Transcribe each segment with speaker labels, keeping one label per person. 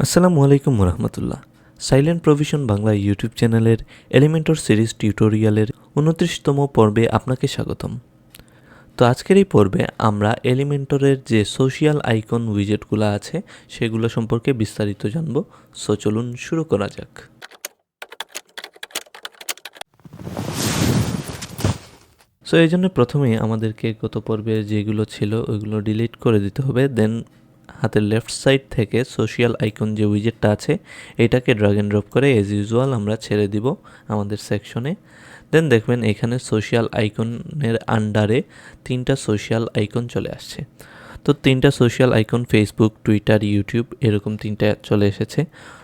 Speaker 1: আসসালামু আলাইকুম রহমতুল্লাহ। Silent provision Bangla YouTube চ্যানেলের এলিমেন্টর সিরিজ টিউটোরিয়ালের 29তম পর্বে আপনাকে স্বাগতম। তো আজকের এই পর্বে আমরা এলিমেন্টরের যে সোশিয়াল আইকন উইজেটগুলো আছে সেগুলো সম্পর্কে বিস্তারিত জানব। সো চলুন শুরু করা যাক। সো এই জন্য প্রথমেই আমাদেরকে গত পর্বে যেগুলো ছিল ওইগুলো ডিলিট করে দিতে হবে। দেন হাতের লেফট সাইড থেকে সোশিয়াল আইকন যে উইজেটটা আছে এটাকে ড্র্যাগ এন্ড ড্রপ করে এজ ইউজুয়াল আমরা ছেড়ে দিব আমাদের সেকশনে। দেন দেখবেন এখানে সোশিয়াল আইকনের আন্ডারে 3টা সোশিয়াল আইকন চলে আসছে। তো 3টা social icon Facebook, Twitter, YouTube এরকম 3টা চলে এসেছে।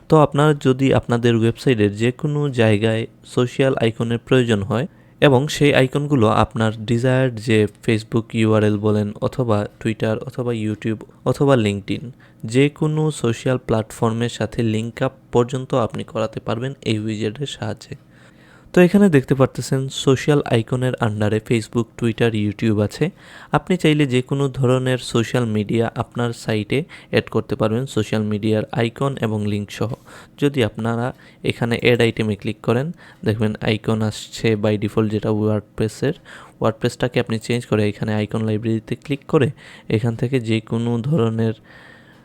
Speaker 1: তো আপনার যদি আপনাদের ওয়েবসাইটের যে কোনো জায়গায় সোশিয়াল আইকনের প্রয়োজন হয় এবং সেই আইকনগুলো আপনার ডিজায়ার্ড যে ফেসবুক ইউআরএল বলেন অথবা টুইটার অথবা ইউটিউব অথবা লিঙ্কডইন যে কোনো সোশ্যাল প্ল্যাটফর্মের সাথে লিঙ্ক আপ পর্যন্ত আপনি করাতে পারবেন এই উইজেটের সাহায্যে। তো এখানে দেখতে পারতেছেন সোশ্যাল আইকনের আন্ডারে ফেসবুক, টুইটার, ইউটিউব আছে। আপনি চাইলে যে কোনো ধরনের সোশ্যাল মিডিয়া আপনার সাইটে অ্যাড করতে পারবেন সোশ্যাল মিডিয়ার আইকন এবং লিঙ্ক সহ। যদি আপনারা এখানে অ্যাড আইটেমে ক্লিক করেন দেখবেন আইকন আসছে বাই ডিফল্ট, যেটা ওয়ার্ডপ্রেসটাকে আপনি চেঞ্জ করে এখানে আইকন লাইব্রেরিতে ক্লিক করে এখান থেকে যে কোনো ধরনের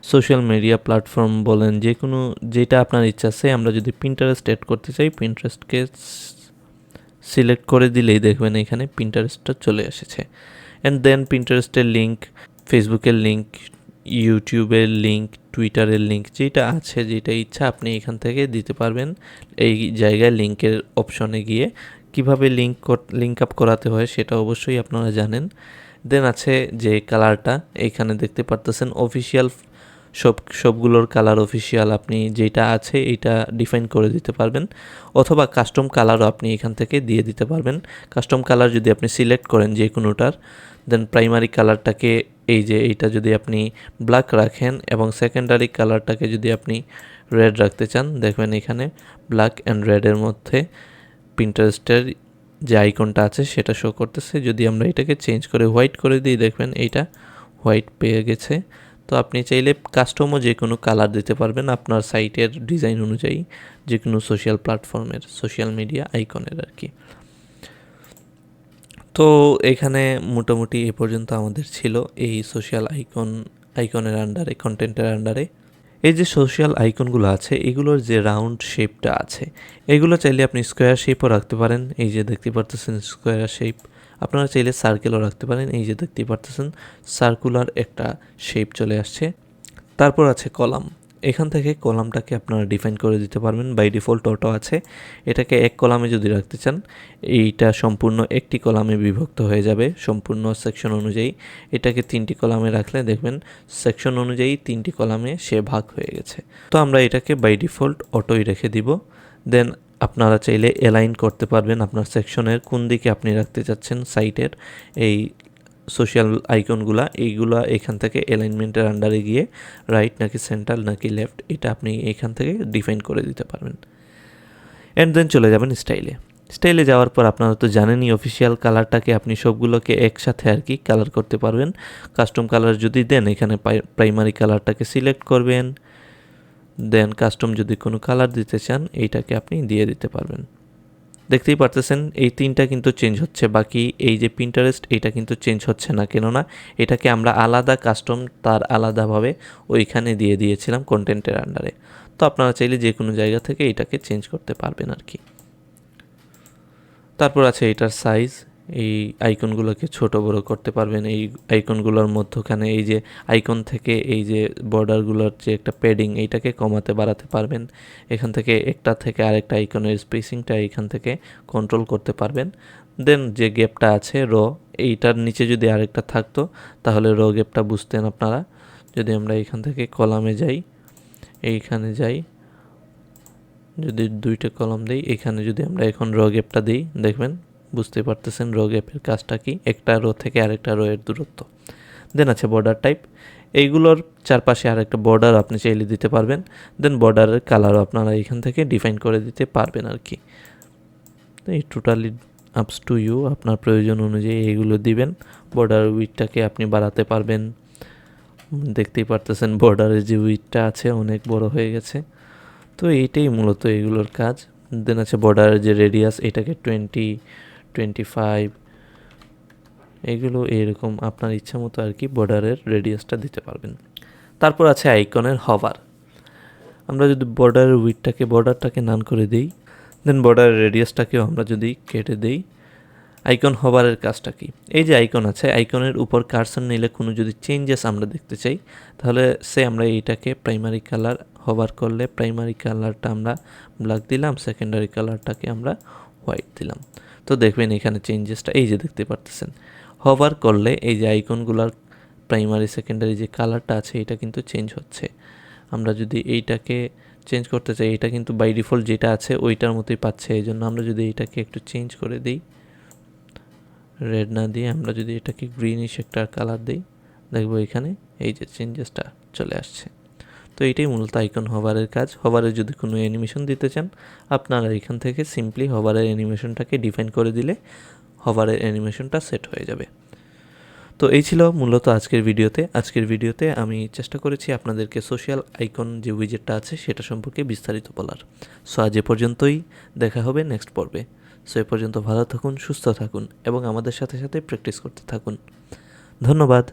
Speaker 1: সোশ্যাল মিডিয়া প্ল্যাটফর্ম বলেন যে কোনো যেটা আপনার ইচ্ছা আছে। আমরা যদি পিন্টারেস্ট অ্যাড করতে চাই পিন্টারেস্টকে সিলেক্ট করে দিলেই দেখবেন এখানে পিন্টারেস্টটা চলে এসেছে। অ্যান্ড দেন পিন্টারেস্টের লিঙ্ক, ফেসবুকের লিঙ্ক, ইউটিউবের লিঙ্ক, টুইটারের লিঙ্ক যেটা আছে যেটা ইচ্ছা আপনি এখান থেকে দিতে পারবেন। এই জায়গায় লিঙ্কের অপশনে গিয়ে কিভাবে লিঙ্ক আপ করাতে হয় সেটা অবশ্যই আপনারা জানেন। দেন আছে যে কালারটা এইখানে দেখতে পারতেছেন অফিসিয়াল, সবগুলোর কালার অফিসিয়াল, আপনি যেটা আছে এইটা ডিফাইন করে দিতে পারবেন অথবা কাস্টম কালারও আপনি এখান থেকে দিয়ে দিতে পারবেন। কাস্টম কালার যদি আপনি সিলেক্ট করেন যে কোনোটার, দেন প্রাইমারি কালারটাকে এই যে এইটা যদি আপনি ব্ল্যাক রাখেন এবং সেকেন্ডারি কালারটাকে যদি আপনি রেড রাখতে চান দেখবেন এখানে ব্ল্যাক অ্যান্ড রেডের মধ্যে পিন্টারেস্টের যে আইকনটা আছে সেটা শো করতেছে। যদি আমরা এটাকে চেঞ্জ করে হোয়াইট করে দিই দেখবেন এইটা হোয়াইট পেয়ে গেছে। তো আপনি চাইলে কাস্টমও যে কোনো কালার দিতে পারবেন আপনার সাইটের ডিজাইন অনুযায়ী, যে কোনো সোশ্যাল প্ল্যাটফর্মের সোশ্যাল মিডিয়া আইকনের আর কি। তো এখানে মোটামুটি এ পর্যন্ত আমাদের ছিল এই সোশ্যাল আইকনের আন্ডারে, কন্টেন্টের আন্ডারে। এই যে সোশ্যাল আইকনগুলো আছে এগুলোর যে রাউন্ড শেপটা আছে এগুলো চাইলে আপনি স্কোয়ার শেপও রাখতে পারেন। এই যে দেখতে পারতেছেন স্কোয়ার শেপ। আপনারা চাইলে সার্কেলও রাখতে পারেন। এই যে দেখতে পারতেছেন সার্কুলার একটা শেপ চলে আসছে। তারপর আছে কলাম। এখান থেকে কলামটাকে আপনারা ডিফাইন করে দিতে পারবেন। বাই ডিফল্ট অটো আছে, এটাকে এক কলামে যদি রাখতে চান এইটা সম্পূর্ণ একটি কলামে বিভক্ত হয়ে যাবে সম্পূর্ণ সেকশন অনুযায়ী। এটাকে 3টি কলামে রাখলে দেখবেন সেকশন অনুযায়ী 3টি কলামে সে ভাগ হয়ে গেছে। তো আমরা এটাকে বাই ডিফল্ট অটোই রেখে দিব। দেন আপনারা চাইলে অ্যালাইন করতে পারবেন আপনার সেকশনের কোন দিকে আপনি রাখতে চাচ্ছেন সাইটের এই সোশ্যাল আইকনগুলা। এইগুলা এখান থেকে অ্যালাইনমেন্টের আন্ডারে গিয়ে রাইট নাকি সেন্টার নাকি লেফট এটা আপনি এখান থেকে ডিফাইন করে দিতে পারবেন। অ্যান্ড দেন চলে যাবেন স্টাইলে যাওয়ার পর আপনারা তো জানেনই অফিসিয়াল কালারটাকে আপনি সবগুলোকে একসাথে আর কি কালার করতে পারবেন। কাস্টম কালার যদি দেন এখানে প্রাইমারি কালারটাকে সিলেক্ট করবেন। দেন কাস্টম যদি কোনো কালার দিতে চান এইটাকে আপনি দিয়ে দিতে পারবেন। দেখতেই পারতেছেন এই 3টা কিন্তু চেঞ্জ হচ্ছে, বাকি এই যে পিন্টারেস্ট এটা কিন্তু চেঞ্জ হচ্ছে না, কেননা এটাকে আমরা আলাদা কাস্টম তার আলাদাভাবে ওইখানে দিয়ে দিয়েছিলাম কন্টেন্টের আন্ডারে। তো আপনারা চাইলে যে কোনো জায়গা থেকে এটাকে চেঞ্জ করতে পারবেন আর কি। তারপর আছে এটার সাইজ, এই আইকনগুলোকে ছোট বড় করতে পারবেন। এই আইকনগুলোর মধ্যখানে এই যে আইকন থেকে এই যে বর্ডারগুলোর যে একটা প্যাডিং এইটাকে কমাতে বাড়াতে পারবেন। এখান থেকে একটা থেকে আরেকটা আইকনের স্পেসিংটা এখান থেকে কন্ট্রোল করতে পারবেন। দেন যে গ্যাপটা আছে এইটার নিচে যদি আরেকটা থাকতো তাহলে গ্যাপটা বুঝতেন আপনারা। যদি আমরা এখান থেকে কলামে যাই, এইখানে যাই, যদি 2টা কলাম দিই এখানে যদি আমরা এখন গ্যাপটা দিই দেখবেন বুঝতে পারতেছেন গ্যাপের কাজটা কি, একটা থেকে আরেকটা এর দূরত্ব। দেন আছে বর্ডার টাইপ, এইগুলোর চারপাশে আরেকটা বর্ডার আপনি চাইলে দিতে পারবেন। দেন বর্ডারের কালারও আপনারা এখান থেকে ডিফাইন করে দিতে পারবেন আর কি। এই টোটালি আপস টু ইউ, আপনার প্রয়োজন অনুযায়ী এইগুলো দিবেন। বর্ডার উইডথটাকে আপনি বাড়াতে পারবেন দেখতেই পারতেছেন বর্ডারের যে উইডটা আছে অনেক বড় হয়ে গেছে। তো এইটাই মূলত এগুলোর কাজ। দেন আছে বর্ডারের যে রেডিয়াস, এটাকে 25 এগুলো এরকম আপনার ইচ্ছা মতো আর কি বর্ডারের রেডিয়াসটা দিতে পারবেন। তারপর আছে আইকনের হভার। আমরা যদি বর্ডারটাকে নান করে দিই, দেন বর্ডারের রেডিয়াসটাকেও আমরা যদি কেটে দিই, আইকন হভারের কাজটা কি? এই যে আইকন আছে, আইকনের উপর কার্সর নিলে কোনো যদি চেঞ্জেস আমরা দেখতে চাই, তাহলে আমরা এইটাকে প্রাইমারি কালার হভার করলে প্রাইমারি কালারটা আমরা ব্ল্যাক দিলাম, সেকেন্ডারি কালারটাকে আমরা হোয়াইট দিলাম। তো দেখবেন এখানে চেঞ্জেসটা এই যে দেখতে পারতেছেন। হভার করলে এই যে আইকনগুলোর প্রাইমারি সেকেন্ডারি যে কালারটা আছে এটা কিন্তু চেঞ্জ হচ্ছে। আমরা যদি এইটাকে চেঞ্জ করতে চাই, এটা কিন্তু বাই ডিফল্ট যেটা আছে ওইটার মতোই পাচ্ছে। এই জন্য আমরা যদি এইটাকে একটু চেঞ্জ করে দিই, রেড না দিয়ে আমরা যদি এটাকে গ্রিনিশ একটা কালার দিই, দেখবো এখানে এই যে চেঞ্জেসটা চলে আসছে। তো এইটাই মূলত আইকন হভারের কাজ। হভারে যদি কোনো অ্যানিমেশন দিতে চান, আপনারা এখান থেকে সিম্পলি হভারের অ্যানিমেশনটাকে ডিফাইন করে দিলে হভারের অ্যানিমেশনটা সেট হয়ে যাবে। তো এই ছিল মূলত আজকের ভিডিওতে আমি চেষ্টা করেছি আপনাদেরকে সোশ্যাল আইকন যে উইজেটটা আছে সেটা সম্পর্কে বিস্তারিত বলার। সো আজ এ পর্যন্তই, দেখা হবে নেক্সট পর্বে। সো এ পর্যন্ত ভালো থাকুন, সুস্থ থাকুন এবং আমাদের সাথে সাথে প্র্যাকটিস করতে থাকুন। ধন্যবাদ।